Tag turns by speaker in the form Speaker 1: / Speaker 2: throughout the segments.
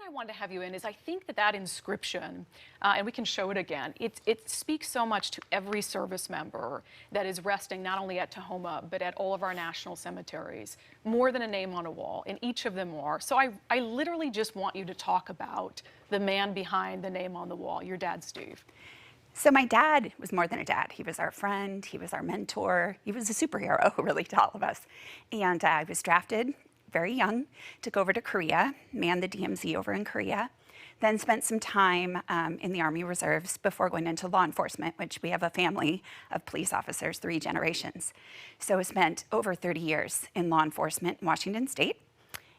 Speaker 1: reason I wanted to have you in is I think that inscription, and we can show it again, it speaks so much to every service member that is resting not only at Tahoma, but at all of our national cemeteries, more than a name on a wall, and each of them are. So I literally just want you to talk about the man behind the name on the wall, your dad, Steve.
Speaker 2: So my dad was more than a dad. He was our friend, he was our mentor, he was a superhero, really, to all of us. And I was drafted very young to go over to Korea, manned the DMZ over in Korea, then spent some time in the Army Reserves before going into law enforcement, which we have a family of police officers, 3 generations. So I spent over 30 years in law enforcement in Washington State,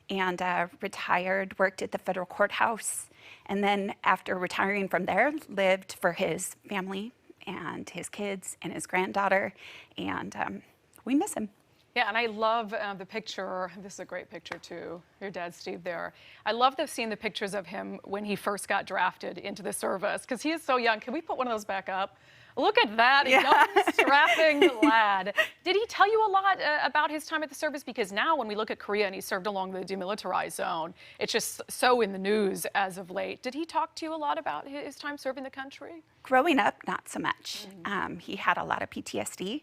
Speaker 2: and retired, worked at the federal courthouse, and then after retiring from there, lived for his family and his kids and his granddaughter, and we miss him.
Speaker 1: Yeah, and I love the picture. This is a great picture too. Your dad, Steve, there. I love seeing the pictures of him when he first got drafted into the service, because he is so young. Can we put one of those back up? Look at that,
Speaker 2: yeah.
Speaker 1: Young, strapping lad. Did he tell you a lot about his time at the service? Because now when we look at Korea and he served along the demilitarized zone, it's just so in the news as of late. Did he talk to you a lot about his time serving the country?
Speaker 2: Growing up, not so much. He had a lot of PTSD,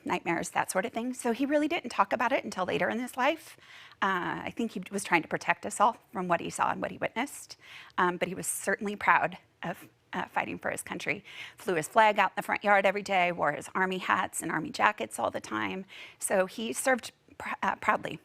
Speaker 2: nightmares, that sort of thing. So he really didn't talk about it until later in his life. I think he was trying to protect us all from what he saw and what he witnessed. But he was certainly proud of fighting for his country. Flew his flag out in the front yard every day, wore his Army hats and Army jackets all the time. So he served proudly